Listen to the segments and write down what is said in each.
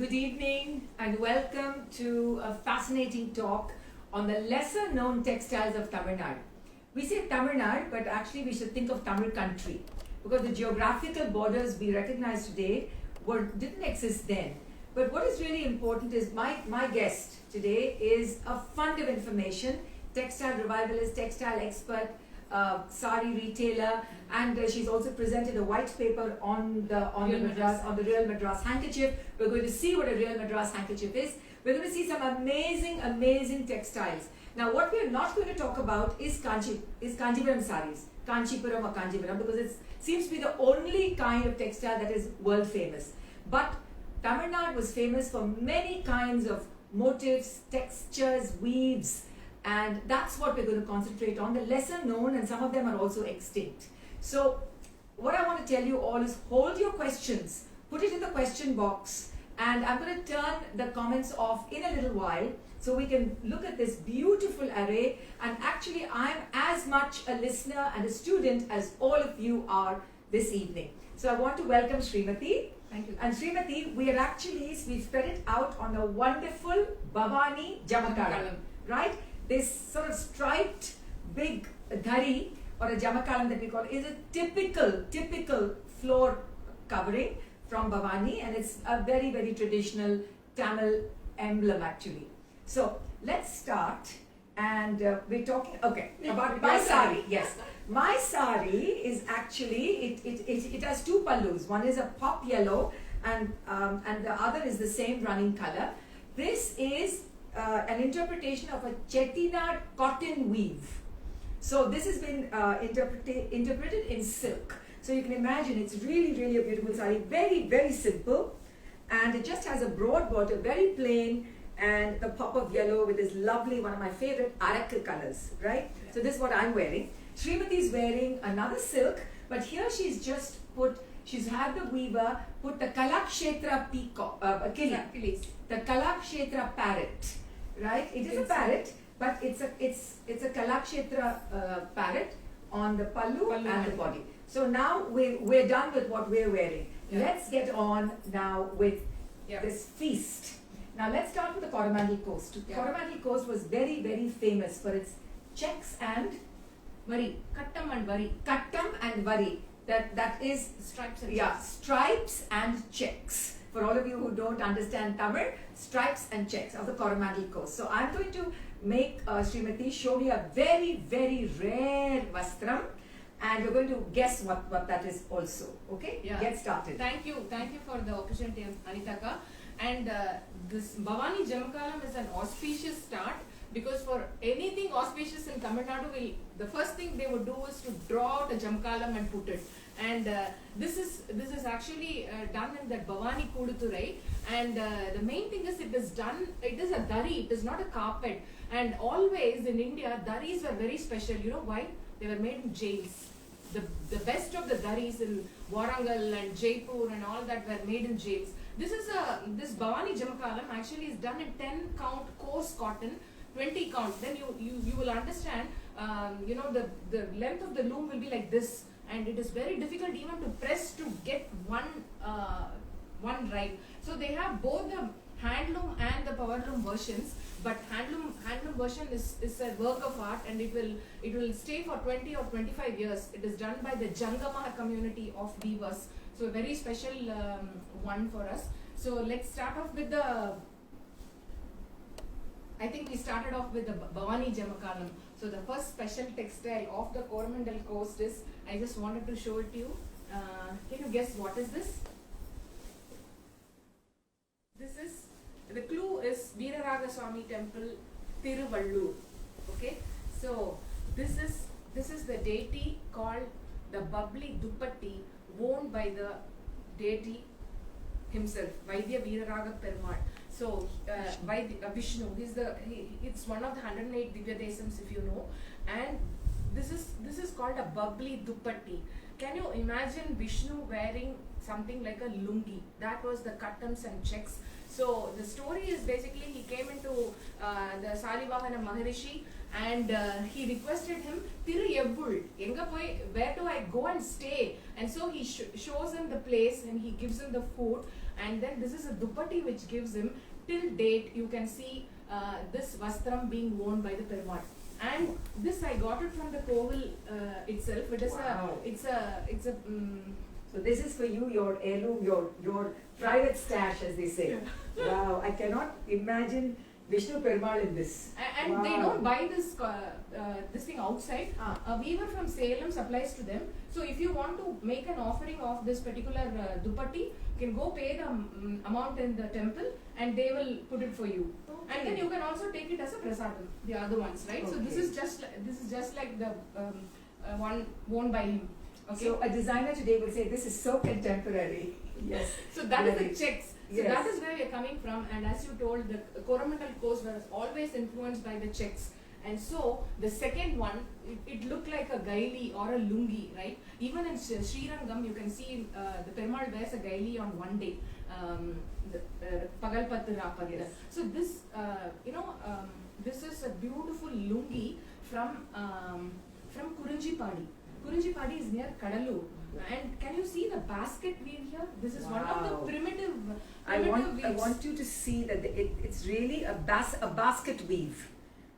good evening and welcome to a fascinating talk on the lesser known textiles of Tamil Nadu. We say Tamil Nadu, but actually we should think of Tamil country because the geographical borders we recognize today didn't exist then. But what is really important is my guest today is a fund of information, textile revivalist, textile expert, sari retailer, and she's also presented a white paper on the real Madras handkerchief. We're going to see what a real Madras handkerchief is. We're going to see some amazing textiles. Now, what we're not going to talk about is Kanchipuram saris, Kanchipuram or Kanchipuram, because it seems to be the only kind of textile that is world famous. But Tamil Nadu was famous for many kinds of motifs, textures, weaves, and that's what we're going to concentrate on, the lesser known, and some of them are also extinct. So what I want to tell you all is hold your questions, put it in the question box, and I'm going to turn the comments off in a little while so we can look at this beautiful array. And actually I'm as much a listener and a student as all of you are this evening. So I want to welcome Srimati. Thank you. And Srimati, we've spread it out on a wonderful Bhavani Jamakalam, right? This sort of striped big dhari or a jamakalam that we call is a typical floor covering from Bhavani, and it's a very traditional Tamil emblem actually. So let's start, and we're talking about my sari. Yes, my sari is actually it has two pallus. One is a pop yellow, and the other is the same running color. This is an interpretation of a Chettinad cotton weave. So this has been interpreted in silk. So you can imagine it's really a beautiful sari, very simple, and it just has a broad border, very plain, and the pop of yellow with this lovely, one of my favorite Arakku colors, right? Yeah. So this is what I'm wearing. Srimati is wearing another silk, but here she's had the weaver put the Kalakshetra peacock, the Kalakshetra parrot. Right, it is a parrot, but it's a Kalakshetra parrot on the pallu and the body. So now we're done with what we're wearing. Yeah. Let's get on now with this feast. Now let's start with the Coromandel Coast. Yeah. Coromandel Coast was very famous for its checks and Vari, Kattam and Vari. Kattam and Vari. That is stripes and checks. Stripes and checks. For all of you who don't understand Tamil, stripes and checks of the Coromandel Coast. So I'm going to make Srimati show me a very rare vastram, and you're going to guess what that is also. Okay? Yeah. Get started. Thank you for the opportunity, Anitaka. And this Bhavani Jamakalam is an auspicious start, because for anything auspicious in Tamil Nadu, the first thing they would do is to draw out a Jamakalam and put it. And this is actually done in that Bhavani Kuduturai, and the main thing is it is a dhari, it is not a carpet. And always in India, dharis were very special. You know why? They were made in jails. The best of the dharis in Warangal and Jaipur and all that were made in jails. This Bhavani Jamakalam actually is done in 10 count coarse cotton, 20 count. Then you will understand, the length of the loom will be like this. And it is very difficult even to press to get one right. So they have both the handloom and the powerloom versions, but handloom version is a work of art, and it will stay for 20 or 25 years. It is done by the Jangama community of weavers. So a very special one for us. So let's start off with I think we started off with the Bhavani Jamakalam. So the first special textile of the Coromandel Coast is, I just wanted to show it to you. Can you guess what is this? The clue is Veeraraga Swami Temple, Tiruvallur. Okay, so this is the deity called the Bubbly Duppatti, worn by the deity himself, Vaidya Veeraraga Perumal. So Vishnu, it's one of the 108 Divya Desams, if you know, and this is called a bubbly duppatti. Can you imagine Vishnu wearing something like a lungi? That was the kattams and checks. So the story is basically he came into the Salivahana Maharishi, and he requested him, Thiru Ebbul, enga poi, where do I go and stay? And so he shows him the place and he gives him the food, and then this is a duppatti which gives him. Till date you can see this vastram being worn by the Perumal. And this I got it from the Kovil itself. It is Wow. it's a So this is for you, your heirloom, your private stash, as they say. Wow, I cannot imagine Vishnu Perumal in this. and Wow. they don't buy this thing outside. Ah. A weaver from Salem supplies to them. So if you want to make an offering of this particular duppatti, you can go pay the amount in the temple and they will put it for you. And then you can also take it as a prasadam, the other ones, right? So this Okay. is just like the one worn by him. Okay. So a designer today will say, this is so contemporary. Yes. So that is the Very. checks. So Yes. that is where we are coming from, and as you told, the Coromandel coast was always influenced by the checks. And so the second one, it looked like a gaili or a lungi, right? Even in Srirangam, you can see the Perumal wears a gaili on one day, Pagalpattu Rapattu. Yes. So this, this is a beautiful lungi from Kurinjipadi. Kurinjipadi is near Kadalur. And can you see the basket weave here? This is one of the Wow. primitive I weaves. want you to see that it's really a basket weave.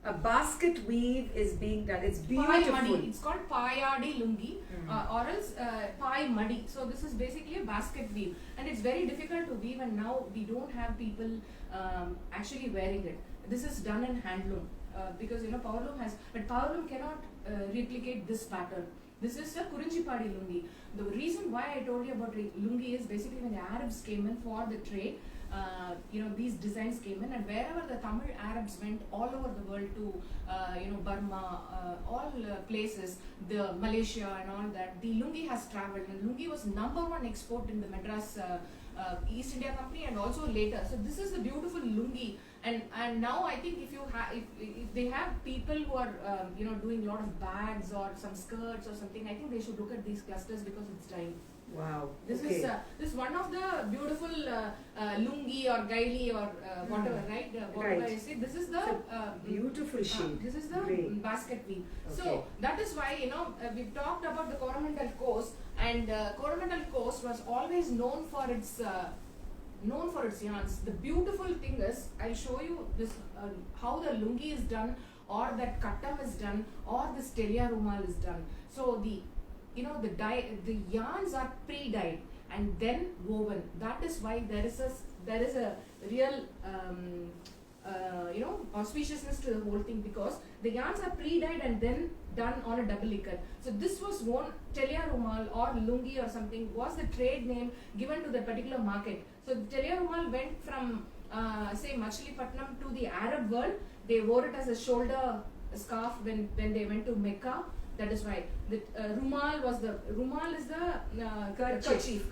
A basket weave is being done. It's Pai beautiful. madi. It's called Payadi lungi or else Pai madi. So this is basically a basket weave, and it's very difficult to weave. And now we don't have people actually wearing it. This is done in handloom because Powerloom has, but Powerloom cannot replicate this pattern. This is a Kurinjipadi lungi. The reason why I told you about lungi is basically when the Arabs came in for the trade, these designs came in, and wherever the Tamil Arabs went all over the world to, Burma, all places, the Malaysia and all that, the lungi has traveled, and lungi was #1 export in the Madras East India Company and also later. So this is the beautiful lungi. And now I think if they have people who are doing a lot of bags or some skirts or something, I think they should look at these clusters because it's dying. Wow. This Okay. is one of the beautiful lungi or gaili or whatever, right? Whatever Right. I say, this is the Beautiful shade. this is the Great. basket weave. Okay. So that is why we've talked about the Coromandel coast, and Coromandel coast was always known for its yarns. The beautiful thing is, I'll show you this how the lungi is done, or that kattam is done, or this telia rumal is done. So the yarns are pre-dyed and then woven. That is why there is a real auspiciousness to the whole thing, because the yarns are pre-dyed and then done on a double ikat. So this was worn, telia rumal or lungi or something was the trade name given to the particular market. So telia rumal went from say Machilipatnam to the Arab world. They wore it as a shoulder scarf when they went to Mecca. That is why the rumal is the kerchief.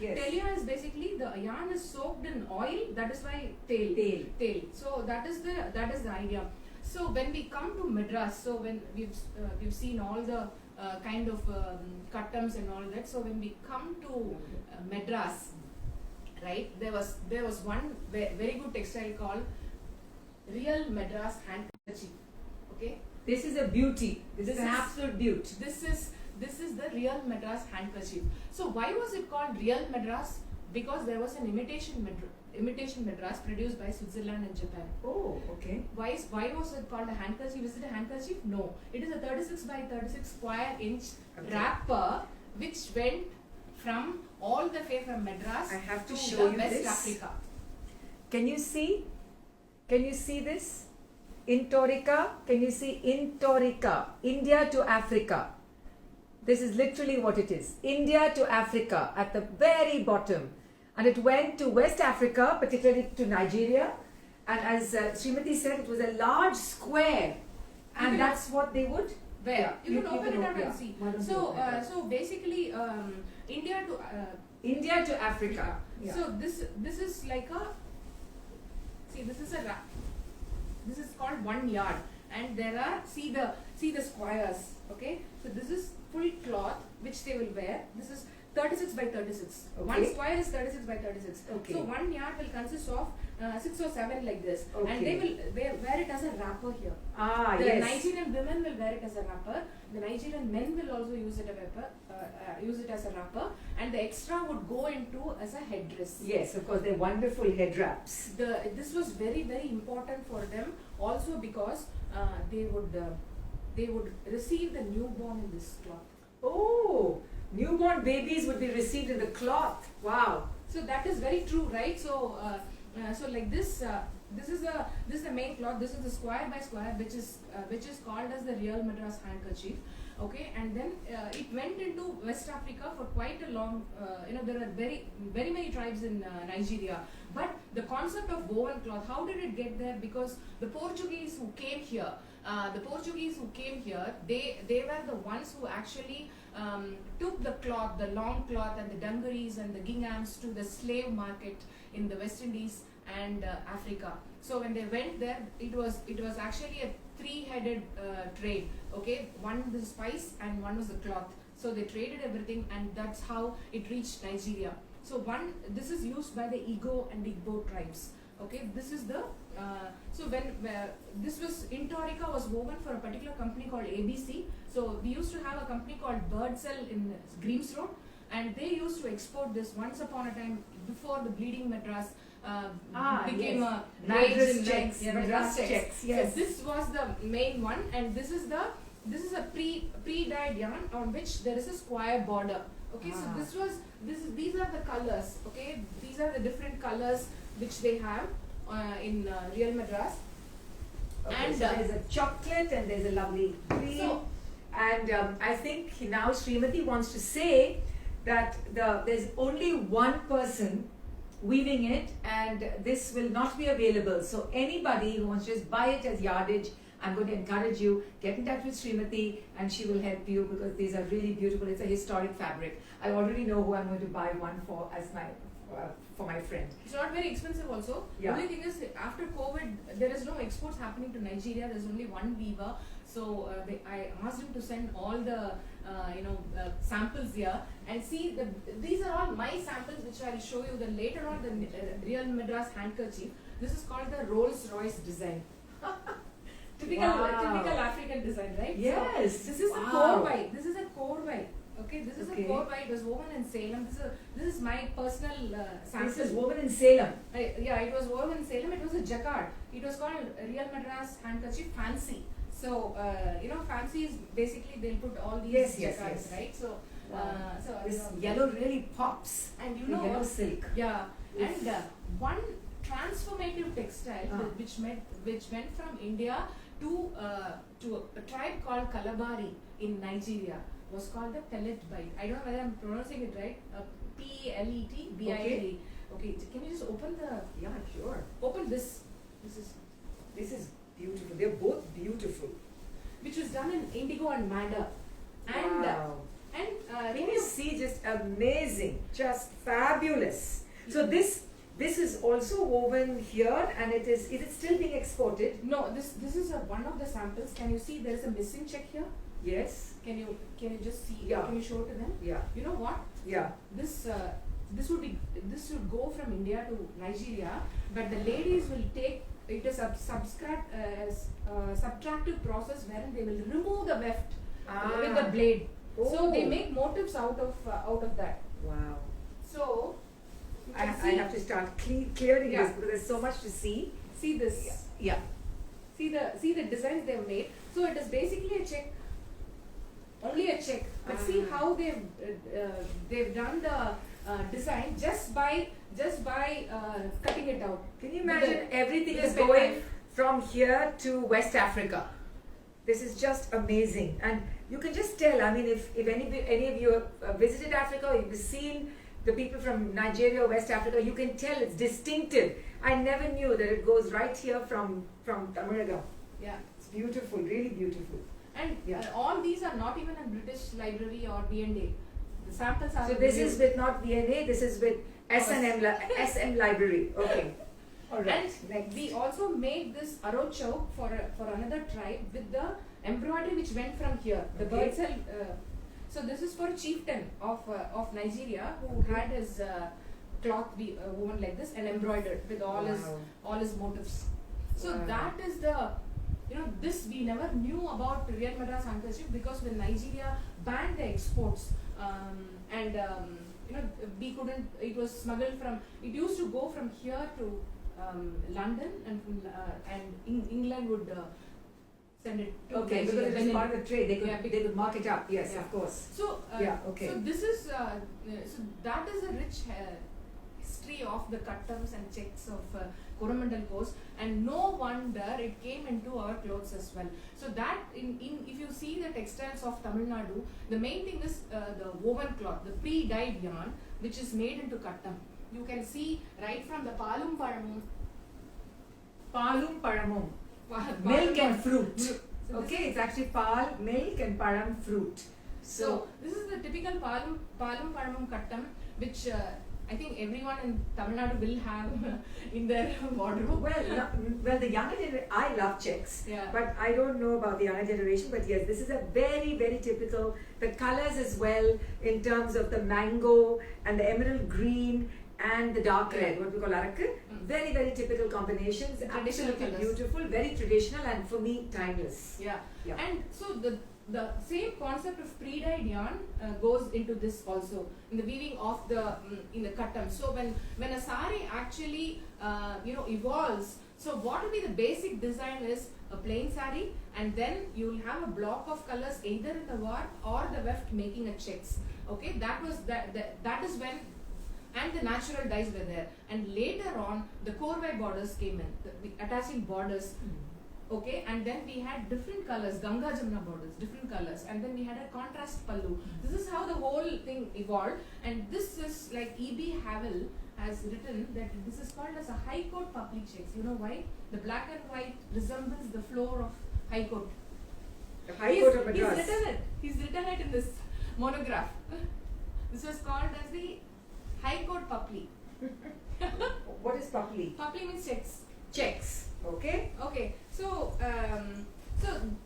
Yes. Telia is basically the yarn is soaked in oil. That is why tail. So that is the idea. So when we come to Madras, so when we've seen all the kind of kattams and all that. So when we come to Madras, right, there was one very good textile called Real Madras Handkerchief. Okay. This is a beauty. This is an absolute beauty. This is the Real Madras handkerchief. So why was it called Real Madras? Because there was an imitation Madras produced by Switzerland and Japan. Oh, okay. Why was it called a handkerchief? Is it a handkerchief? No. It is a 36 by 36 square inch wrapper which went from all the way from Madras I have to to show the you West this. Africa. Can you see? Can you see this? In Torika, can you see in Torika, India to Africa? This is literally what it is. India to Africa at the very bottom. And it went to West Africa, particularly to Nigeria. And as Srimati said, it was a large square. And that's what they would Where? Yeah, You can open it up and see. Why don't you So, open it up? so basically, India to Africa. Yeah. So this is like a, see, this is a wrap. This is called 1 yard, and there are see the squares. Okay, so this is full cloth which they will wear. This is 36 by 36. Okay. One square is 36 by 36. Okay. So one yard will consist of 6 or 7 like this, Okay. and they will wear it as a wrapper here. Ah, The yes. Nigerian women will wear it as a wrapper. The Nigerian men will also use it as a wrapper, and the extra would go into as a headdress. Yes, of course, they're wonderful head wraps. This was very very important for them also because they would receive the newborn in this cloth. Oh, newborn babies would be received in the cloth. Wow. So that is very true, right? So so like this this is the main cloth. This is the square by square, which is called as the real Madras handkerchief. Okay, and then it went into West Africa for quite a long. There are very many tribes in Nigeria. But the concept of woven cloth, how did it get there? Because the Portuguese who came here, they were the ones who actually took the cloth, the long cloth, and the dungarees and the ginghams to the slave market in the West Indies and Africa. So when they went there, it was actually a three-headed trade. Okay, one was the spice and one was the cloth. So they traded everything, and that's how it reached Nigeria. So this is used by the Igbo and Igbo tribes. Okay, this is the so when this was Intorica was woven for a particular company called ABC. So we used to have a company called Birdsell in Greaves Road, and they used to export this once upon a time before the Bleeding Madras became yes. a Madras rage in checks, Madras checks, yes. So this was the main one, and this is a pre-dyed yarn on which there is a square border. Okay, so these are the colors. Okay, these are the different colors which they have in Real Madras. Okay, And so there's a chocolate and there's a lovely green. So- And I think now Srimati wants to say that there's only one person weaving it, and this will not be available. So anybody who wants to just buy it as yardage, I'm going to encourage you, get in touch with Srimati and she will help you, because these are really beautiful. It's a historic fabric. I already know who I'm going to buy one for as for my friend. It's not very expensive also. Yeah. The only thing is, after COVID, there is no exports happening to Nigeria. There's only one weaver. So I asked him to send all the samples here, and see these are all my samples which I'll show you. Then later on, the Real Madras handkerchief. This is called the Rolls Royce design. Typical African design, right? Yes. So, this is a korvai. This is a korvai. Okay, this is a korvai. It was woven in Salem. This is my personal sample. This is woven in Salem. It was woven in Salem. It was a jacquard. It was called Real Madras handkerchief fancy. So fancy is basically they'll put all these jacquards, right? So This yellow really pops. and The yellow silk. yeah, and one transformative textile which went from India to a tribe called Kalabari in Nigeria was called the pellet bite. I don't know whether I'm pronouncing it right. Pellet. Okay, can you just open Yeah, sure. open this? This is beautiful. They're both beautiful. Which was done in indigo and madder. And Wow. and Can you see, just amazing, just fabulous. So this is also woven here, and is it still being exported? no, this is one of the samples. Can you see there is a missing check here? Yes. Can you just see? Yeah. Can you show to them? Yeah. You know what? Yeah. This would go from India to Nigeria, but the ladies will take it is a subtractive process wherein they will remove the weft with the blade. So they make motifs out of that. Wow. So you I can see, have to start clearing Yeah. this, because there's so much to see. see this. Yeah. See the designs they've made. So it is basically a check, only a check. But see how they've done the design just by cutting it out. Can you imagine everything with is the pen going knife. from here to West Africa? This is just amazing, and you can just tell. I mean, if any of you have visited Africa, or you've seen the people from Nigeria or West Africa, you can tell it's distinctive. I never knew that it goes right here from Tamaraga. Yeah. It's beautiful, really beautiful. And Yeah. all these are not even in British Library or B&A. The samples are. So this is with not DNA. This is with SM Library. Okay. All right. And Next. we also made this arocho for another tribe with the embroidery which went from here. The Okay. bird cell. So this is for chieftain of Nigeria who had his cloth woven like this and embroidered with all his motifs. So Wow. that is the, this we never knew about Real Madras handkerchief because when Nigeria banned the exports and we couldn't. It was smuggled from. It used to go from here to London and England would send it to Okay, Nigeria. because it was part of the trade. They could mark it up. Yes, Yeah. of course. So okay. So this is so that is a rich history of the customs and checks of Coromandel Coast, and no wonder it came into our clothes as well. So that in if you see the textiles of Tamil Nadu, the main thing is the woven cloth, the pre-dyed yarn, which is made into kattam. You can see right from the palum paramum, Palum paramum. Milk and fruit. Okay, it's actually pal, milk, and param, fruit. So this is the typical palum paramum kattam, which I think everyone in Tamil Nadu will have in their wardrobe. Well, the younger generation, I love checks, Yeah. but I don't know about the younger generation. But yes, this is a very, very typical. The colors as well, in terms of the mango and the emerald green and the dark red, what we call arakku. Very, very typical combinations. Traditional Absolutely colours. beautiful, very traditional, and for me, timeless. Yeah. Yeah. And so the same concept of pre-dyed yarn goes into this also in the weaving of the in the kattam. So when a sari actually evolves, so what will be the basic design is a plain sari, and then you will have a block of colors either in the warp or the weft making a checks. Okay, that is when. And the natural dyes were there, and later on the Korvai borders came in, the attaching borders. Okay, and then we had different colors, Ganga Jamuna borders, different colors, and then we had a contrast pallu. This is how the whole thing evolved, and this is like E.B. Havel has written that this is called as a high court public checks. You know why? The black and white resembles the floor of High Court. The High Court of Madras. He's written it in this monograph. This was called as the High Court Papli. What is papli? Papli means checks. Checks. Okay. Okay, so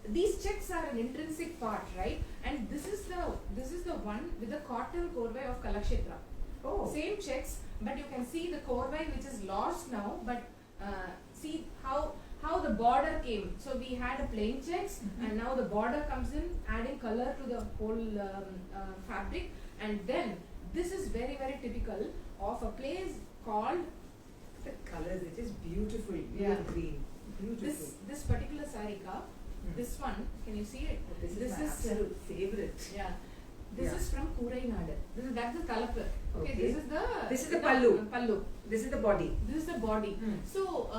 these checks are an intrinsic part, right? And this is the one with the cotton korvai of Kalakshetra. Oh. Same checks, but you can see the korvai which is lost now. But see how the border came. So we had a plain checks, and now the border comes in, adding color to the whole fabric. And then this is very, very typical of a place called. The colors, it is beautiful. Yeah. Green. Beautiful. This particular sarika, this one, can you see it? Oh, this is my absolute favorite. Yeah. This is from Kurai Nadu. That's the kalapur. Okay, Okay. This is the pallu. Pallu. This is the body. This is the body. So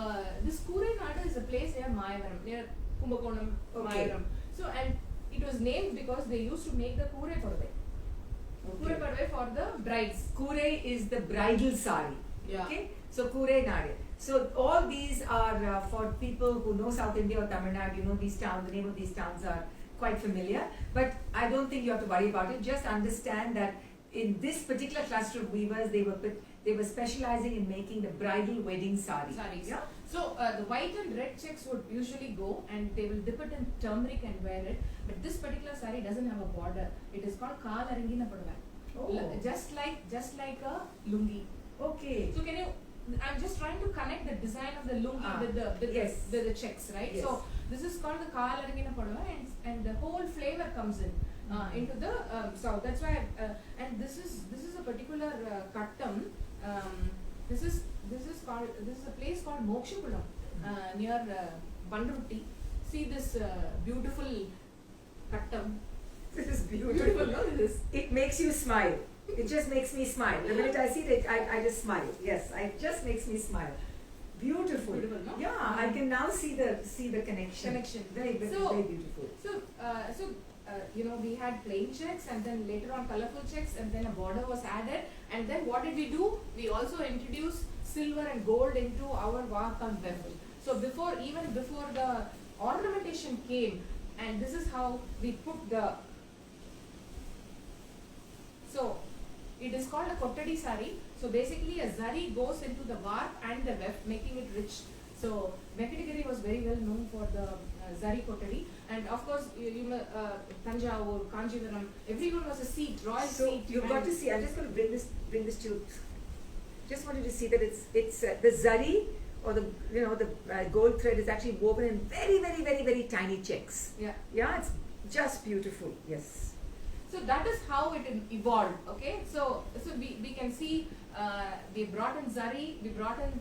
this Kurai Nadu is a place near Mayavaram, near Kumbakonam, Okay. Mayavaram. So and it was named because they used to make the Kurai Padavai. Kurai Padavai for the brides. Kurai is the bridal sari. Yeah. Okay. So Kurai Nadu. So all these are for people who know South India or Tamil Nadu. You know these towns. The name of these towns are quite familiar. But I don't think you have to worry about it. Just understand that in this particular cluster of weavers, they were specializing in making the bridal wedding sari. Saris. Yeah. So the white and red checks would usually go, and they will dip it in turmeric and wear it. But this particular sari doesn't have a border. It is called Kaal Arangina Padavai. Oh. Just like a lungi. Okay. So can you? I'm just trying to connect the design of the lungi with the checks, right? Yes. So this is called the Kaal Arangina Padavai, and the whole flavor comes in into the south. That's why. And this is a particular kattam. This is a place called Mokshapuram near Bandurutti. See this beautiful kattam. This is beautiful. Look at this. It makes you smile. It just makes me smile. The minute I see it, I just smile. Yes, it just makes me smile. Beautiful. Beautiful, no? Yeah, I can now see the connection. Very, very, So- very beautiful. So we had plain checks, and then later on colorful checks, and then a border was added. And then what did we do? We also introduced silver and gold into our work and weft. So even before the ornamentation came, and this is how we put the. So it is called a kottadi sari. So basically a zari goes into the warp and the weft, making it rich. So Venkatagiri was very well known for the zari kotari, and of course Tanjavur, Kanjivaram, everyone was a seat, royal So seat. you've got to see. I'm just going to bring this to you. Just wanted to see that it's the zari or the gold thread is actually woven in very tiny checks. Yeah. Yeah, it's just beautiful. Yes. So that is how it evolved. Okay, so we can see we brought in zari, we brought in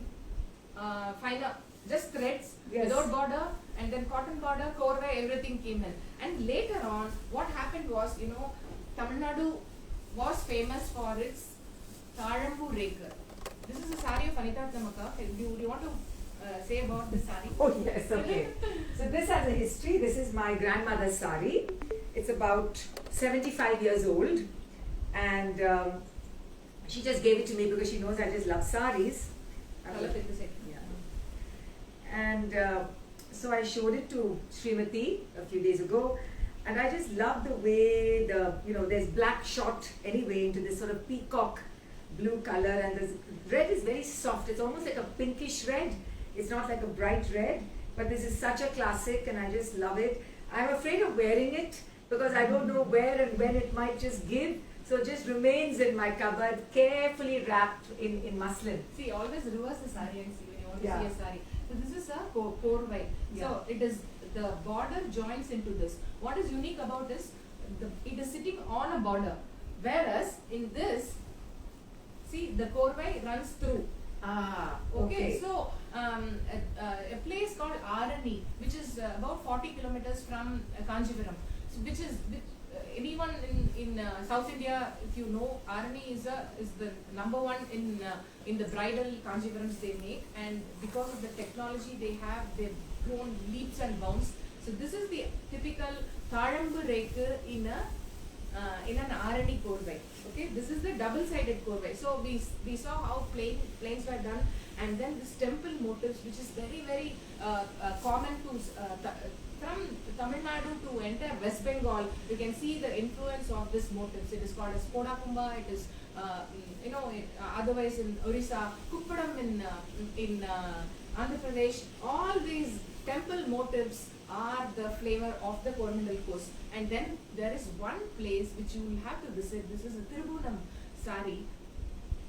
finer just threads Yes. without border, and then cotton border, korva, everything came in. And later on, what happened was, Tamil Nadu was famous for its Thalambu Rekar. This is a sari of Anita Tamaka. Do you want to say about this sari? Oh yes, okay. So this has a history. This is my grandmother's sari. It's about 75 years old, and she just gave it to me because she knows I just love saris. Yeah. And so I showed it to Srimati a few days ago, and I just love the way there's black shot anyway into this sort of peacock blue color, and the red is very soft. It's almost like a pinkish red. It's not like a bright red, but this is such a classic, and I just love it. I'm afraid of wearing it because I don't know where and when it might just give. So it just remains in my cupboard, carefully wrapped in muslin. See, always reverse the sari and see when you want to Yeah. see a sari. So this is a korvai. Yeah. So it is the border joins into this. What is unique about this? It is sitting on a border, whereas in this, see the korvai runs through. Ah, Okay, so a place called Arani, which is about 40 kilometers from Kanjivaram, so anyone in South India, if you know, Arani is the number one in the bridal Kanjivarams they make, and because of the technology they have, they've grown leaps and bounds. So this is the typical Thalambu Rekar in an Arani korvai. Okay, this is the double-sided korvai. So we saw how planes were done, and then this temple motifs, which is very common to from Tamil Nadu to entire West Bengal. You can see the influence of this motifs. It is called as Poda Kumba. It is otherwise in Orissa, Kuppadam in Andhra Pradesh. All these temple motifs are the flavor of the Coromandel coast. And then there is one place which you will have to visit. This is a Tirubunam sari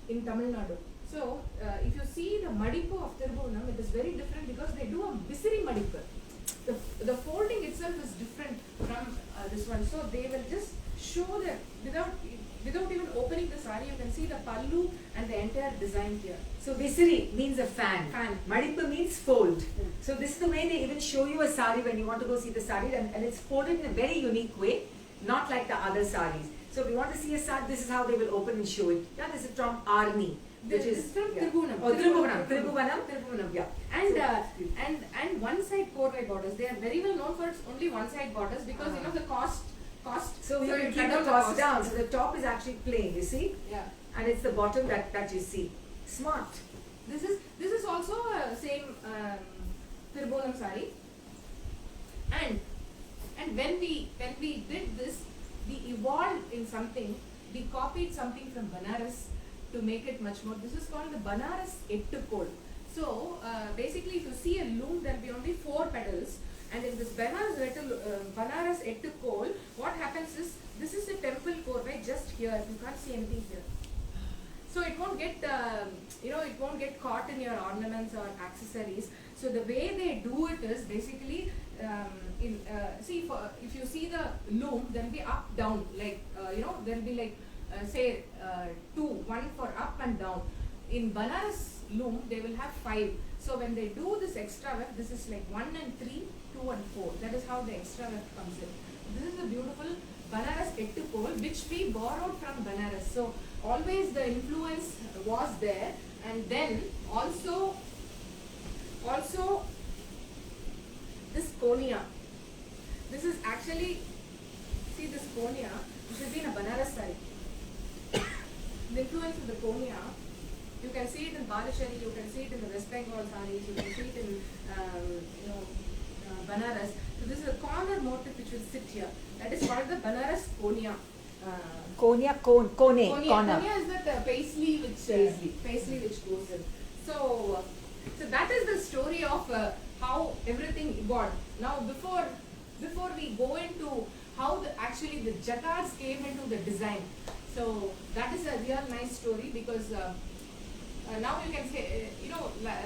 in Tamil Nadu. So if you see the Madippu of Tirubunam, it is very different because they do a Visiri Madippu. The folding itself is different from this one. So they will just show that without even opening the sari, you can see the pallu and the entire design here. So Visiri means a fan. Madippu means fold. So this is the way they even show you a sari when you want to go see the sari, and it's folded in a very unique way, not like the other saris. So if you want to see a sari, this is how they will open and show it. Yeah, this is from Arni. This is from Tirubunam. Oh, Tirubunam. Yeah. And one side korvai borders. They are very well known for its only one side borders because the cost. So you it keep cut the down cost down. So the top is actually plain, you see, Yeah. and it's the bottom that you see. Smart. This is also same Tirubunam sari. And when we did this, we evolved in something. We copied something from Banaras to make it much more. This is called the Banaras Ettukol. So basically, if you see a loom, there will be only 4 petals. And in this Banaras Ettukol, what happens is, this is a temple korvai just here. You can't see anything here. So it won't get, it won't get caught in your ornaments or accessories. So the way they do it is basically, if you see the loom, there will be up, down, like, there will be like, say, 2, 1 for up and down. In Banaras loom, they will have 5. So when they do this extra weft, this is like 1 and 3, 2 and 4. That is how the extra weft comes in. This is a beautiful Banaras Ettukol, which we borrowed from Banaras. So always the influence was there, and then also this konia. This is actually, see this konia, this has been a Banaras sari. The influence of the konia, you can see it in Balashari, you can see it in the West Bengal saris, you can see it in Banaras. So this is a corner motif which will sit here. That is called the Banaras konia. Konya, corner. Konya is that paisley which goes in. So that is the story of how everything evolved. Now before we go into how actually the jacquards came into the design, so that is a real nice story because now you can say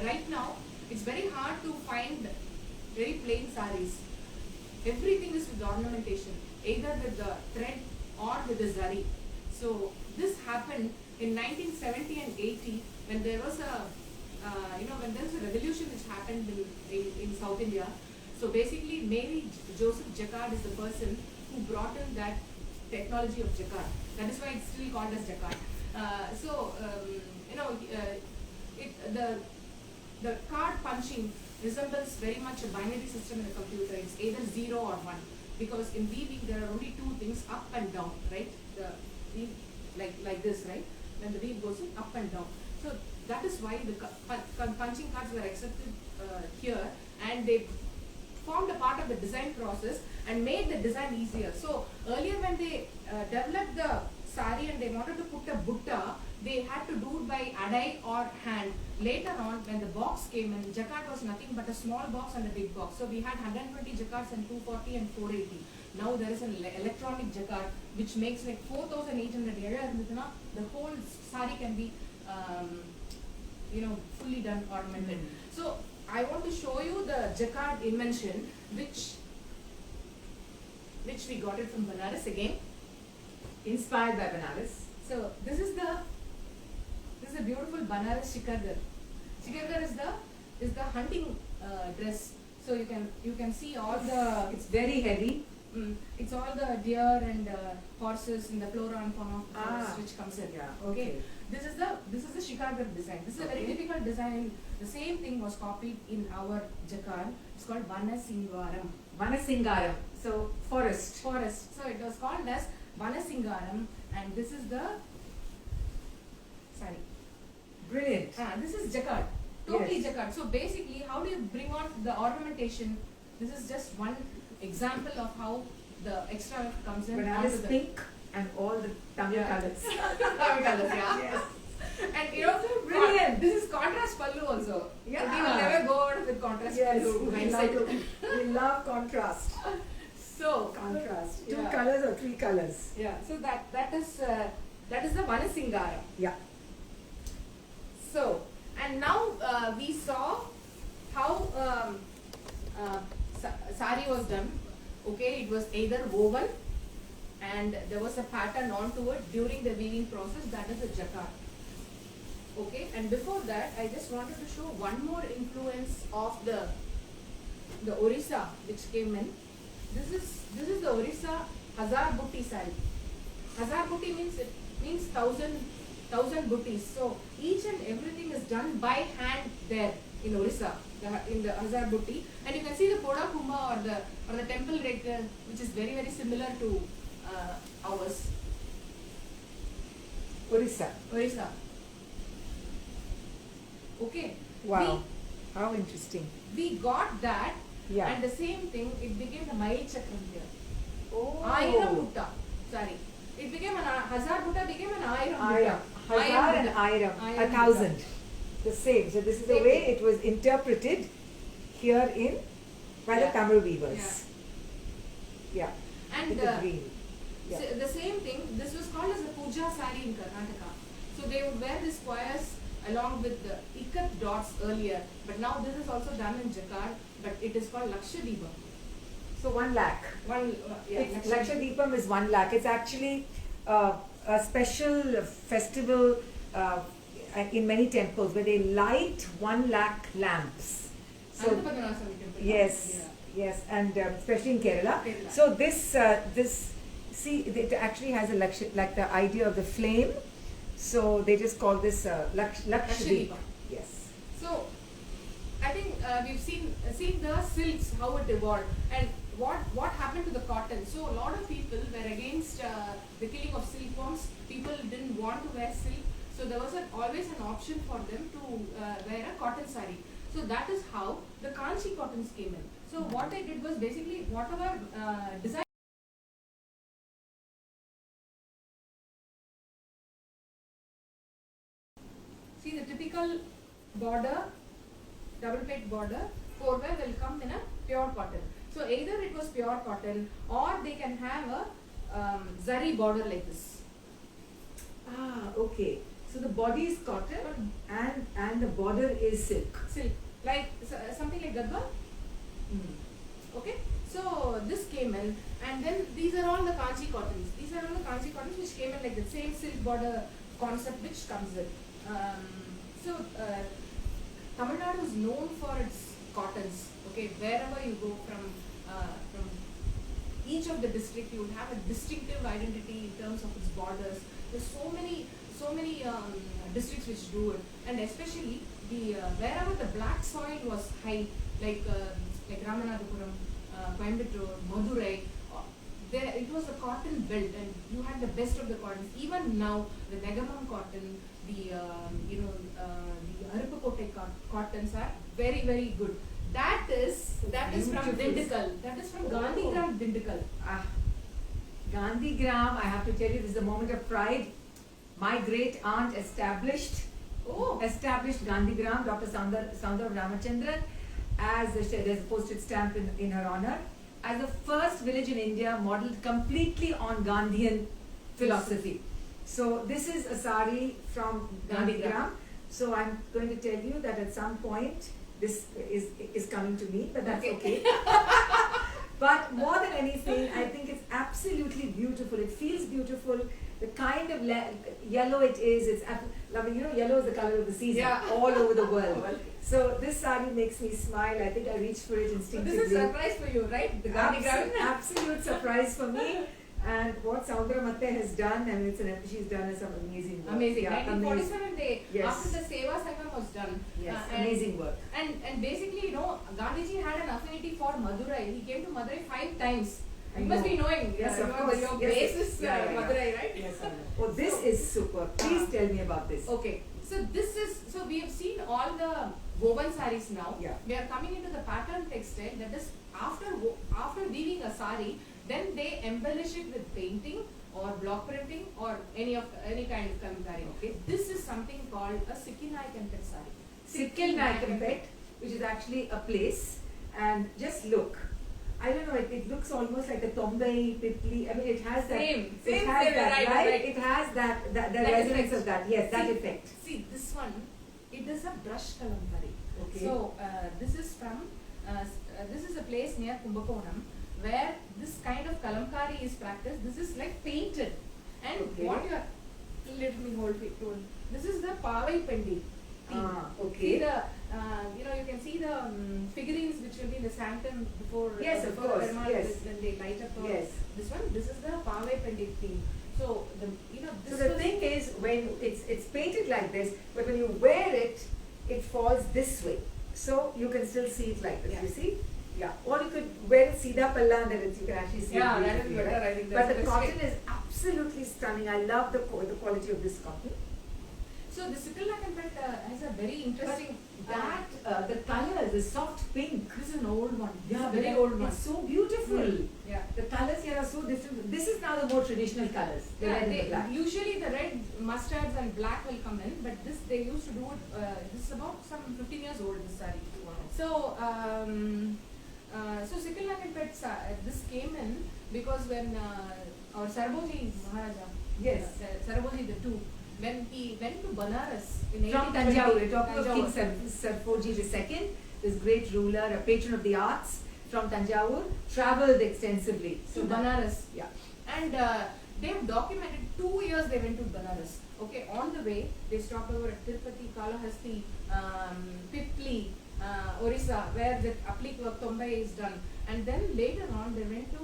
right now it's very hard to find very plain saris. Everything is with ornamentation, either with the thread or with the zari. So this happened in 1970 and 80 when there was a when there was a revolution which happened in South India. So basically Mary Joseph Jacquard is the person who brought in that technology of jacquard. That is why it's still called as jacquard. The card punching resembles very much a binary system in a computer. It's either 0 or 1 because in weaving there are only two things, up and down, right? The weave like this, right? When the weave goes in, up and down. So that is why the punching cards were accepted here, and they formed a part of the design process and made the design easier. So earlier when they developed the sari and they wanted to put a butta, they had to do it by adai or hand. Later on, when the box came in, jacquard was nothing but a small box and a big box. So we had 120 jacquards and 240 and 480. Now there is an electronic jacquard which makes like 4,800. The whole sari can be fully done ornamented. So I want to show you the jacquard invention which we got it from Banaras again. Inspired by Banaras. So this is a beautiful Banaras shikargar. Shikargar is the hunting dress. So you can see all the. It's very heavy. It's all the deer and horses in the flora and fauna of the forest which comes in. Yeah. Okay. This is the shikargar design. This is a very typical design. The same thing was copied in our jacquard. It's called Vanasingaram. Vanasingaram. So forest. Forest. So it was called as Vanasingaram, and this is the sorry. Brilliant. This is jacquard. Totally Yes. jacquard. So basically, how do you bring on the ornamentation? This is just one example of how the extra work comes in. Banaras pink and all the Tamil colors. Tamil colors, yeah. Yes. And brilliant. This is contrast pallu also. Yeah. We will never go out with contrast Yes, pallu. we love contrast. So Contrast. Two Yeah. colors or three colors. yeah. So that is the Vanasingara. Yeah. So and now we saw how sari was done. Okay, it was either woven and there was a pattern onto it during the weaving process. That is the jacquard. Okay, and before that, I just wanted to show one more influence of the Orissa which came in. This is the Orissa Hazar Butti sari. Hazar Butti means thousand buttis. So each and everything is done by hand there in Orissa, in the Hazar Butti, and you can see the Poda Kumba or the temple rig, which is very very similar to ours. Orissa. Orissa. Okay. Wow. How interesting. We got that, Yeah. and the same thing. It became the Mail Chakram here. Oh. Ayiram Butta. Sorry. It became Hazar Butta became an Ayiram Butta. Hazar and Airam, Airam 1,000. The same. So this is the Same way thing. it was interpreted here by the Yeah. Tamil weavers. Yeah. And With the green. Yeah. so the same thing. This was called as a puja sari in Karnataka. So they would wear these squares along with the ikat dots earlier, but now this is also done in jacquard, but it is called Lakshadweepam. So 1 lakh. Lakshadweepam is 1 lakh. It's actually a special festival in many temples where they light 1 lakh lamps. So Ananthapadmanabha temple. yes, Yeah. yes, and especially in Kerala. Kerala. So this see it actually has a like the idea of the flame. So they just call this Lakshadweep. Lakshadweepam. Yes. So I think we've seen the silks, how it evolved, and what happened to the cotton. So a lot of people were against the killing of silkworms. People didn't want to wear silk, so there was always an option for them to wear a cotton sari. So that is how the Kanchi cottons came in. So what they did was basically whatever design. See the typical border, double peg border, forewear will come in a pure cotton. So either it was pure cotton, or they can have a zari border like this. Ah, okay. So the body is cotton and the border is silk. Silk, like something like gadwa. Okay, so this came in, and then these are all the kanchi cottons. These are all the kanchi cottons which came in like the same silk border concept which comes in. So Tamil Nadu is known for its cottons. Okay, wherever you go from each of the district, you would have a distinctive identity in terms of its borders. There's so many districts which do it, and especially the wherever the black soil was high, like Ramanathapuram, Coimbatore, Madurai, there it was a cotton belt, and you had the best of the cottons. Even now, the Negamam cotton, the Aruppakkottai cottons are very, very good. That is from Dindigul. That is from Gandhigram, Dindigul. Ah, Gandhigram, I have to tell you, this is a moment of pride. My great aunt established Gandhigram, Dr. Soundar Ramachandran, there's a postage stamp in her honor, as the first village in India modeled completely on Gandhian philosophy. So this is a sari from Gandhigram. So I'm going to tell you that at some point this is coming to me, but that's okay. But more than anything, I think it's absolutely beautiful. It feels beautiful. The kind of yellow it is, yellow is the color of the season all over the world. So this sari makes me smile. I think I reach for it instinctively. So this is a surprise for you, right? The Gandhigram. Absolute surprise for me. And what Soundara Atte has done, I mean, she's done some amazing work. Amazing. Yeah, 1947, after the Seva Sangam was done. Yes, amazing work. And basically, Gandhiji had an affinity for Madurai. He came to Madurai 5 times. You must be knowing. Yes, of course. Your base is Madurai, right? Yes, I know. Oh, this is super. Please tell me about this. Okay. So we have seen all the woven saris now. Yeah. We are coming into the pattern textile, that is after weaving a sari, then they embellish it with painting or block printing or any kind of kalamkari. Okay. This is something called a Sikil Naikanpet sari. Sikil Naikanpet, which is actually a place, and just look. I don't know, it looks almost like a Tombai, Pipli. I mean, it has that. Same, it has that, right? It has the resonance effect. of that. Yes, that effect. See, this one, it is a brush kalamkari. Okay. So this is from this is a place near Kumbakonam where this kind of kalamkari is practiced. This is like painted, and what you are, let me hold it. This is the Pavai Pendi. Okay. See the you can see the figurines which will be in the sanctum before of before course, Perumal, yes. when they light up this one. This is the Pavai Pendi theme. So So the thing is, when it's painted like this, but when you wear it, it falls this way. So you can still see it like this. Yeah. You see? Yeah. Or you could wear it Sida Palla and then you can actually see it. That is beautifully, better. right? I think But that's the the best cotton way. is absolutely stunning. I love the quality of this cotton. So the Sikil Naikanpet has a very interesting. The colors, the soft pink. This is an old one. Yeah, very old one. It's so beautiful. Yeah. The colors here are so different. This is now the more traditional colors. The red and the black. Usually the red, mustards and black will come in, but they used to do it. This is about some 15 years old. This saree. Wow. So Sikil Naikanpet this came in because when our Sarboji Maharaja, Yes. Sarboji II, when he went to Banaras in From 1820, Tanjavur, we're talking of Tanjavur. King Sarfoji II, this great ruler, a patron of the arts from Tanjavur, travelled extensively. to that- Banaras. Yeah. And they have documented 2 years they went to Banaras. Okay, on the way they stopped over at Tirupati, Kalahasti, Pipli, Orissa, where the applique work Tombai is done. And then later on they went to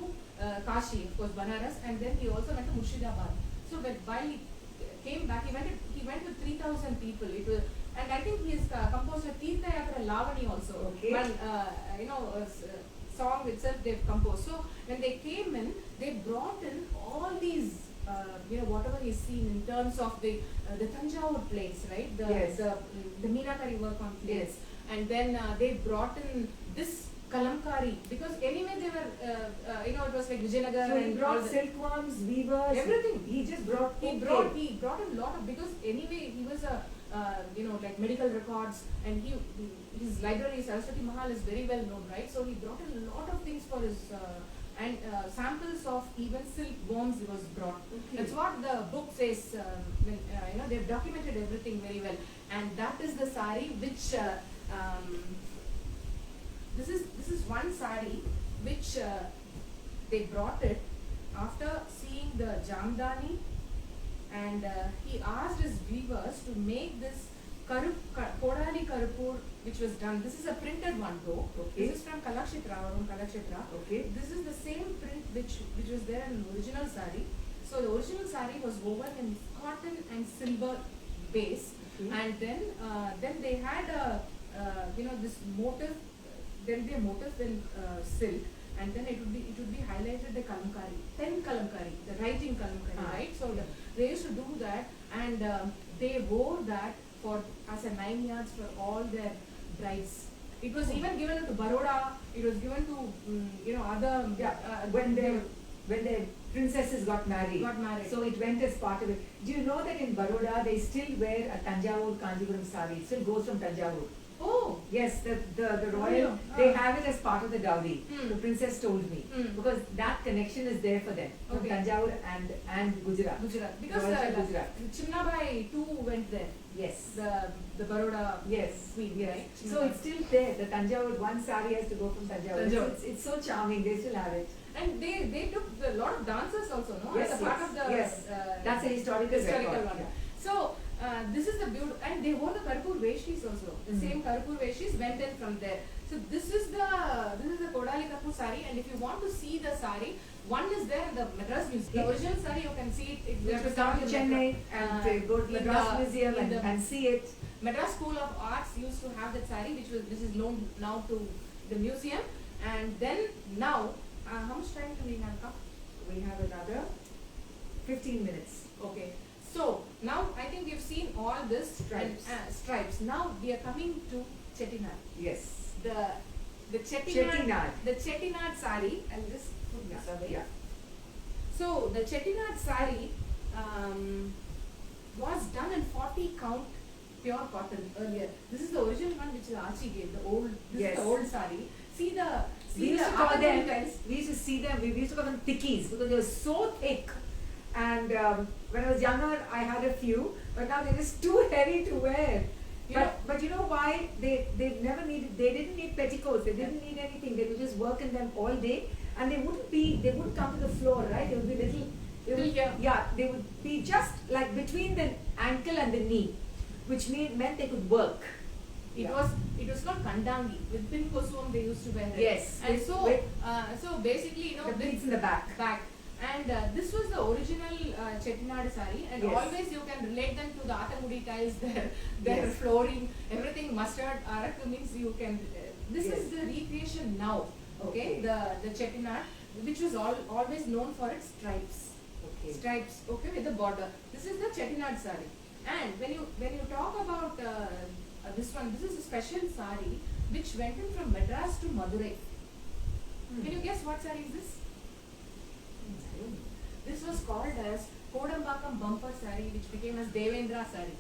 Kashi, of course Banaras, and then he also went to Murshidabad. So while he came back, he went with 3,000 people. It was, and I think he has composed a Tirtha Yatra Lavani also. Okay. One, song itself they've composed. So when they came in, they brought in all these, whatever is seen in terms of the Tanjavur plates, right? The Meenakari work on plates. Yes. And then they brought in this kalamkari, because anyway they were, it was like Vijayanagar So he and all brought the- silkworms, weavers, everything. He just brought. He brought a lot of, because anyway he was a like medical records, and his library Saraswati Mahal is very well known, right? So he brought a lot of things for his and samples of even silkworms he was brought. Okay. That's what the book says. They've documented everything very well, and that is the sari which this is one sari which they brought it after seeing the Jamdani, and he asked his weavers to make this Kodali Karupur, which was done. This is a printed one though. Okay. This is from Kalakshetra, Varun Kalakshetra. Okay. This is the same print which was there in the original sari. So the original sari was woven in cotton and silver base, Okay. and then they had a this motif. There will be a motif in silk, and then it would be highlighted the kalamkari, 10 kalamkari, the writing kalamkari, right? So they used to do that, and they wore that for as a 9 yards for all their brides. It was even given to Baroda. It was given to other when the princesses got married. Got married. So it went as part of it. Do you know that in Baroda they still wear a Tanjavur Kanjipuram sari? It still goes from Tanjavur. Oh. Yes, the royal, Really? they have it as part of the dowry. Hmm. The princess told me. Hmm. Because that connection is there for them. From Okay. Tanjavur and Gujarat. Gujarat, because Royals of Gujarat. Chimnabai too went there. Yes. The Baroda Yes. queen, Yes. right? So it's still there. The Tanjavur, one sari has to go from Tanjavur. Tanjavur. It's so charming. They still have it. And they took a lot of dancers also, no? Yes, As a part yes, of the yes. That's a historical record, one. yeah. So this is the beauty, and they wore the Karpur Veshis also. The Mhm. same Karpur Veshis went in from there. So this is the Kodali Karpur sari, and if you want to see the sari, one is there in the Madras Museum. The original sari you can see it. You have to come to Chennai and go to the Madras Museum and see it. Madras School of Arts used to have that sari, which is loaned now to the museum, and then now how much time do we have now? We have another 15 minutes. Okay. So now I think we've seen all this Stripes. and, stripes. Now we are coming to Chettinad. Yes. The Chettinad. Chettinad. The Chettinad sari. I'll just put this away. Yeah. So the Chettinad sari was done in 40 count pure cotton earlier. This is the original one which Archie gave. The old. This Yes. is the old sari. See the. We used to call upper them, details. we used to see them, we used to call them thickies because they were so thick. And when I was younger, I had a few, but now they're just too heavy to wear. But you know why? They didn't need petticoats, they didn't need anything. They would just work in them all day, and they wouldn't come to the floor, right? They would be Till here. yeah, they would be just like between the ankle and the knee, which meant they could work. It was called kandangi. With pin kosum they used to wear it. Yes. And so basically The pleats in the back. And this was the original Chettinad sari, and Yes. always you can relate them to the Athamudi tiles, their Yes. flooring, everything mustard. Arak means you can. This Yes. is the recreation now. Okay, Okay. the Chettinad, which was always known for its stripes. Okay. Stripes, okay, with the border. This is the Chettinad sari. And when you talk about this one, this is a special sari which went in from Madras to Madurai. Can you guess what sari is this? This was called as Kodambakam bumper sari, which became as Devendra sari.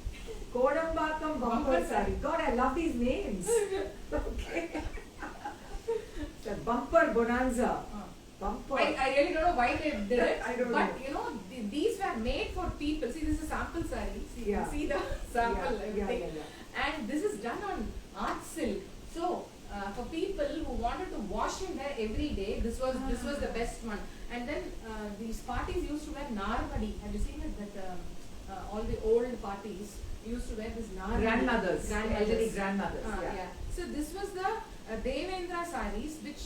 Kodambakam bumper sari. God, I love these names. Okay. The bumper bonanza. Bumper. I really don't know why they did it. I don't but know. you know, these were made for people. See, this is a sample sari. See, Yeah. see the sample, Yeah, everything. yeah. And this is done on art silk. So for people who wanted to wash in there every day, this was the best one. And then these parties used to wear narmadi. Have you seen it? That all the old parties used to wear this narmadi. Grandmothers. Elderly grandmothers. Yeah. So this was the Devendra saris, which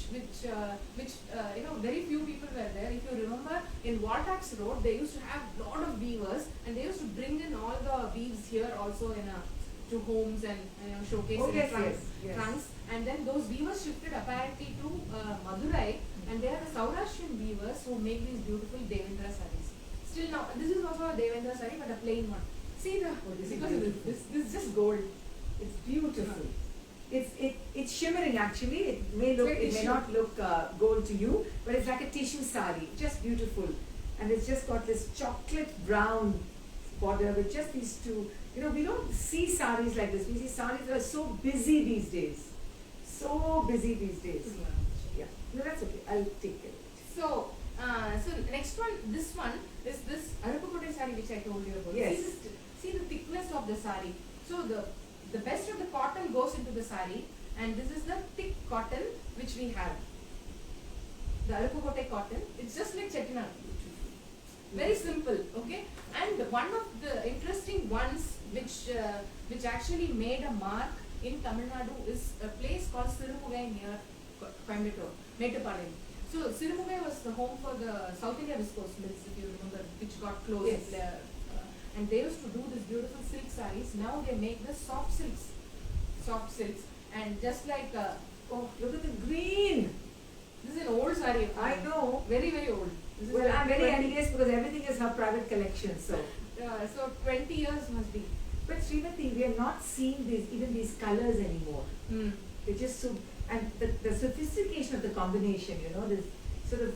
very few people were there. If you remember, in Waltax Road, they used to have lot of weavers, and they used to bring in all the weaves here also to homes and showcase Oh, in yes, trunks, yes. trunks. And then those weavers shifted apparently to Madurai, and they are the Saurashtrian weavers who make these beautiful Devendra saris. Still now, this is also a Devendra sari, but a plain one. See the this is because of beautiful. this is just gold. It's beautiful. It's shimmering actually. It may look, Like it may tissue. not look gold to you, but it's like a tissue sari, just beautiful, and it's just got this chocolate brown border with just these two. You know, we don't see saris like this. We see saris that are so busy these days, so busy these days. Yeah, no, that's okay. I'll take care of it. So, so next one, this one is this Arappukotai sari which I told you about. Yes. See the thickness of the sari. So the best of the cotton goes into the sari, and this is the thick cotton which we have. The Arappukotai cotton. It's just like Chettinad. Very simple, okay. And one of the interesting ones which actually made a mark in Tamil Nadu is a place called Sirumugai near Coimbatore, Mettupalayam. So Sirumugai was the home for the South India Viscose Mills, if you remember, which got closed. Yes. And they used to do this beautiful silk sarees. Now they make the soft silks, and just like Oh, look at the green! this is an old saree. I know. Very very old. This is Well, like I'm very 20 envious because everything is her private collection. So, So 20 years must be. but Srimati, we are not seeing these colors anymore. Hmm. They're just so, and the sophistication of the combination, you know, this sort of,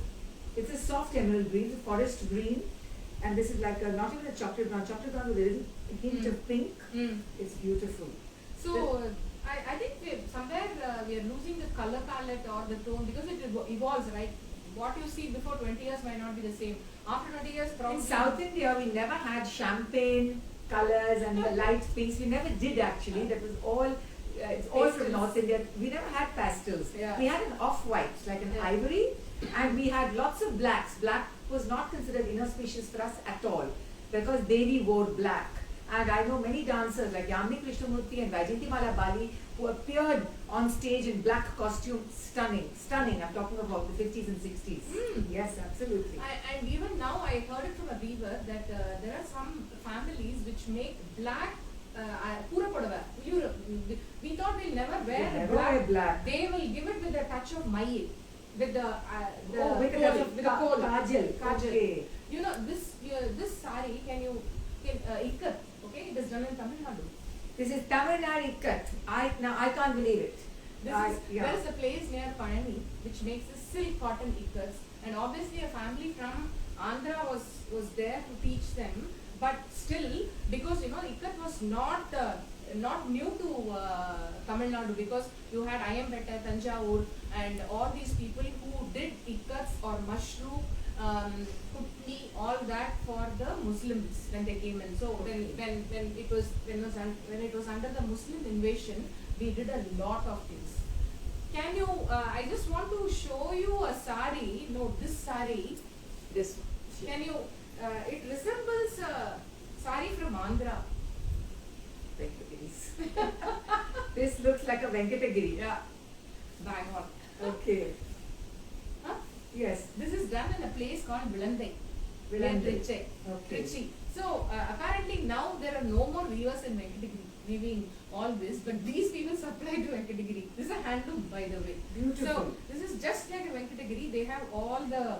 it's a soft emerald green, it's a forest green, and this is like a, not even a chocolate brown with a little hint of pink. It's beautiful. So I think somewhere we are losing the color palette or the tone because it evolves, right? What you see before 20 years might not be the same. After 20 years, probably. In South India, we never had champagne colors and the light pinks. We never did actually. That was all. It's all from Pastels. North India. We never had pastels. Yeah. We had an off-white, like an Yeah. ivory, and we had lots of blacks. Black was not considered inauspicious for us at all because Devi wore black. And I know many dancers like Yamini Krishnamurthy and Vaijayantimala Bali who appeared on stage in black costume, stunning. I'm talking about the 50s and 60s. Yes, absolutely. And even now, I heard it from a weaver that there are some families which make black pura podava. We thought we'll never wear They never black. wear black. They will give it with a touch of mai, with the Oh, with kohl, a touch of with the kohl. kajal. Kajal. Okay. You know this sari can ikat. Okay, it is done in Tamil Nadu. This is Tamil Nadu Ikat. I can't believe it. There is a place near Panani which makes the silk cotton ikats, and obviously a family from Andhra was there to teach them. But still, because ikat was not new to Tamil Nadu, because you had Ayambetta, Tanjavur, and all these people who did ikats or mushroom, kutni, all that for the Muslims when they came in. So when it was under the Muslim invasion, we did a lot of things. Can you? I just want to show you a sari. No, this sari. This. Can you? It resembles a sari from Andhra. Venkatagiris. This looks like a Venkatagiri. Yeah, bang on. Okay. Huh? Yes. This is done in a place called Vilandai. Vilandai. Trichy. Okay. Trichy. So apparently now there are no more weavers in Venkatagiri weaving all this, but these people supply to Venkatagiri. This is a handloom, by the way. Beautiful. So this is just like a Venkatagiri. They have all the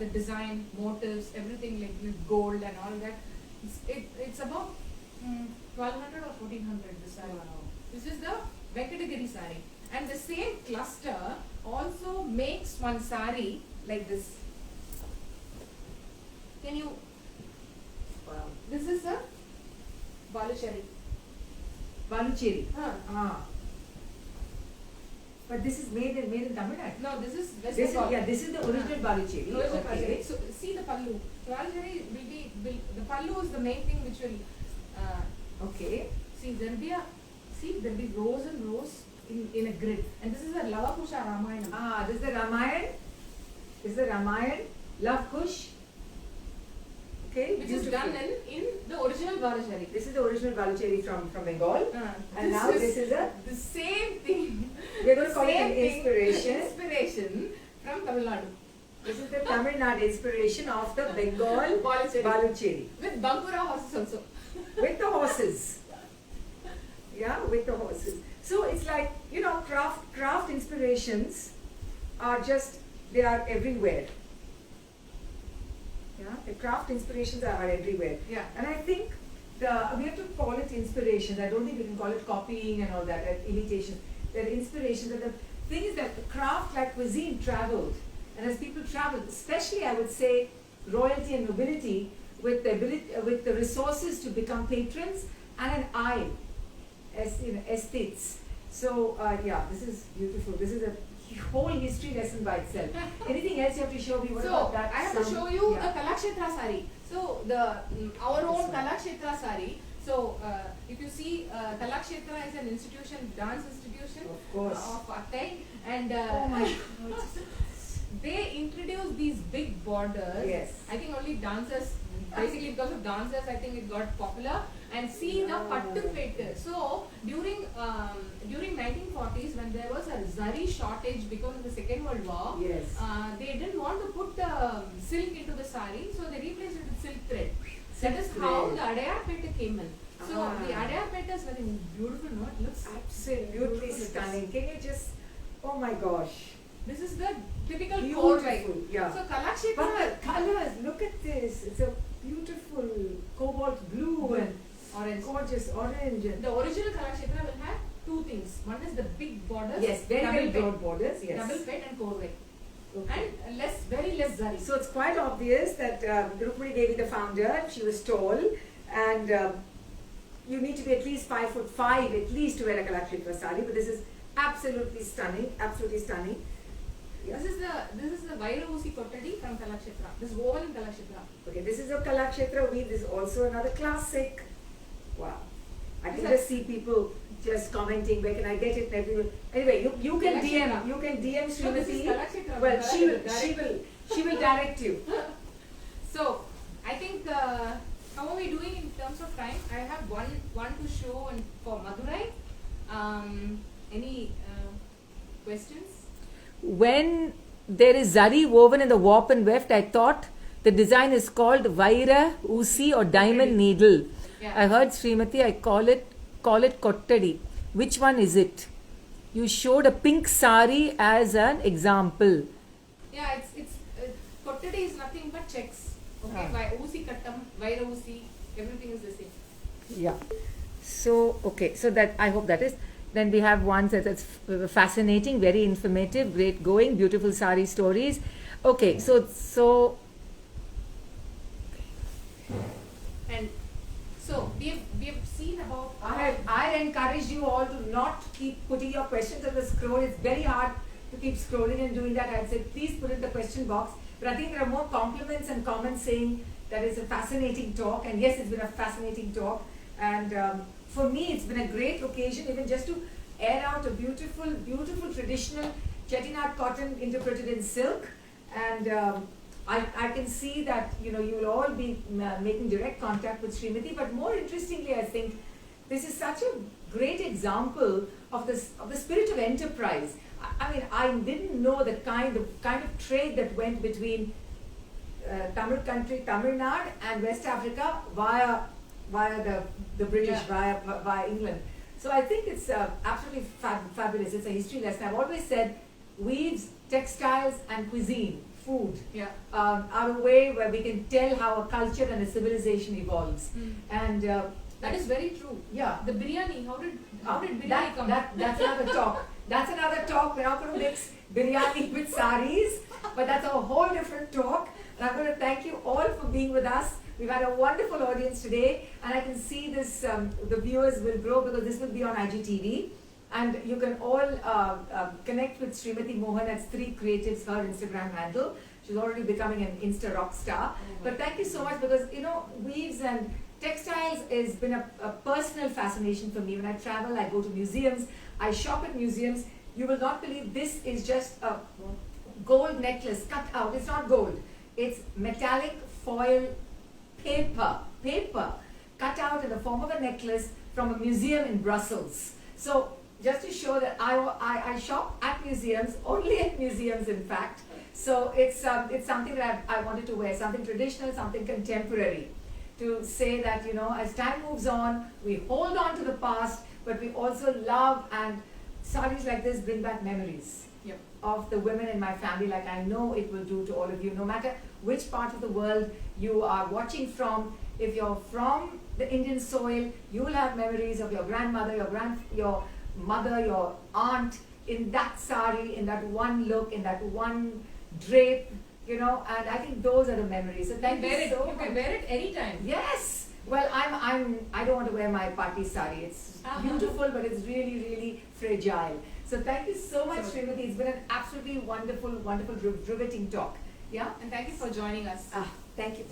the design, motifs, everything like with gold and all that. It's about 1200 or 1400 this sari. Wow. This is the Venkatagiri sari. And the same cluster also makes one sari like this. Can you? Wow. This is a Baluchari. Balucheri. Huh. Ah. But this is made in Tamil Nadu. No, this is West This is, Bengal. this is the original Balucheri. Original Okay. Baluchari. So see the pallu. Baluchari will the pallu is the main thing which will Okay. see there will be rows and rows in a grid, and this is a Lava Kusha Ramayana. Ah, this is the Ramayan. This is the Ramayan. Love Kush. Okay. Which is beautiful. done in the original Baluchari. This is the original Balucheri from Bengal. And now this is the same thing. We're going to call it Same an thing, inspiration. Inspiration from Tamil Nadu. This is the Tamil Nadu inspiration of the Bengal Baluchari. Balucheri. With Bankura horses also. With the horses. Yeah, with the horses. So it's like, craft inspirations are they are everywhere. Yeah, the craft inspirations are everywhere. Yeah. And I think we have to call it inspiration. I don't think we can call it copying and all that, imitation. They're inspiration. That the thing is that the craft like cuisine traveled, and as people traveled, especially I would say royalty and nobility, with the ability, with the resources to become patrons and an eye, as estates. So yeah, this is beautiful. This is a whole history lesson by itself. Anything else you have to show me? What So about that? I have to show you yeah. the Kalakshetra sari. So the our own This one. Kalakshetra sari. So if you see, Kalakshetra is an institution, dance institution Of course. of Attai, and Oh my God. they introduced these big borders. Yes. I think only dancers, basically because of dancers, I think it got popular. And see the pattu pettu. So during 1940s, when there was a zari shortage because of the Second World War, Yes. they didn't want to put silk into the sari, so they replaced it with silk thread. Silk That is how thread. the Adayar Petta came in. So Ah. the Adayar Petta is very beautiful, no? It looks Absolutely beautiful. stunning. Can you just? Oh my gosh. This is the typical Beautiful. core. Yeah. So But Kalakshetra. the colors, look at this. It's a beautiful cobalt blue and Orange. gorgeous orange. And The original Kalakshetra will have two things. One is the big borders. yes, very, double very pet, broad borders. Yes. double pet and korvai. Okay. And very less zari. So it's quite obvious that Rukmini Devi, the founder, she was tall, and you need to be at least 5'5" at least to wear a Kalakshetra sari. But this is absolutely stunning. Absolutely stunning. Yeah. This is the Vairavusi Kottadi from Kalakshetra. This is woven in Kalakshetra. Okay, this is a Kalakshetra weave. This is also another classic. Wow. I can Is just see people just commenting, where can I get it and everything. Anyway, you can Kalakshetra. DM, you can DM No, this is Srimati. Kalakshetra. Well, Direct. she will direct you. So, I think, how are we doing in terms of time? I have one to show and for Madurai. Any questions? When there is zari woven in the warp and weft, I thought the design is called Vaira, Usi or diamond needle. Yeah. I heard Srimati, I call it Kottadi. Which one is it? You showed a pink sari as an example. Yeah, it's Kottadi is nothing but checks. Okay, Usi Kattam, Vairavusi, everything is the same. Yeah. So, okay, so that I hope that is. Then we have one that's fascinating, very informative, great going, beautiful sari stories. Okay, so And so we have seen about. I encourage you all to not keep putting your questions on the scroll. It's very hard to keep scrolling and doing that. I'd say please put it in the question box. But I think there are more compliments and comments saying that it's a fascinating talk. And yes, it's been a fascinating talk. And for me, it's been a great occasion, even just to air out a beautiful, beautiful traditional Chettinad cotton interpreted in silk. And I can see that you will all be making direct contact with Srimati. But more interestingly, I think this is such a great example of the spirit of enterprise. I mean, I didn't know the kind of trade that went between Tamil country, Tamil Nadu, and West Africa via the British, via England. So I think it's absolutely fabulous. It's a history lesson. I've always said weaves, textiles, and cuisine, food, are a way where we can tell how a culture and a civilization evolves. And That is very true. yeah. The biryani, how did biryani come? That's another talk. That's another talk. We're not going to mix biryani with saris, but that's a whole different talk. And I'm going to thank you all for being with us. We've had a wonderful audience today, and I can see this. The viewers will grow because this will be on IGTV, and you can all connect with Srimati Mohan at 3 Creatives, her Instagram handle. She's already becoming an Insta rock star. But thank you so much because weaves and textiles has been a personal fascination for me. When I travel, I go to museums, I shop at museums. You will not believe this is just a gold necklace cut out. It's not gold. It's metallic foil paper cut out in the form of a necklace from a museum in Brussels. So just to show that I shop at museums, only at museums in fact. So it's something that I wanted to wear, something traditional, something contemporary, to say that as time moves on, we hold on to the past, but we also love, and saris like this bring back memories of the women in my family, like I know it will do to all of you, no matter which part of the world you are watching from. If you're from the Indian soil. You will have memories of your grandmother, your mother, your aunt in that sari, in that one look, in that one drape, and I think those are the memories. So thank you so much. You can wear it anytime. Yes. Well, I don't want to wear my party sari. It's beautiful, but it's really, really fragile. So thank you so much, Srimati. It's been an absolutely wonderful, wonderful, riveting talk. Yeah. And thank you for joining us. Thank you.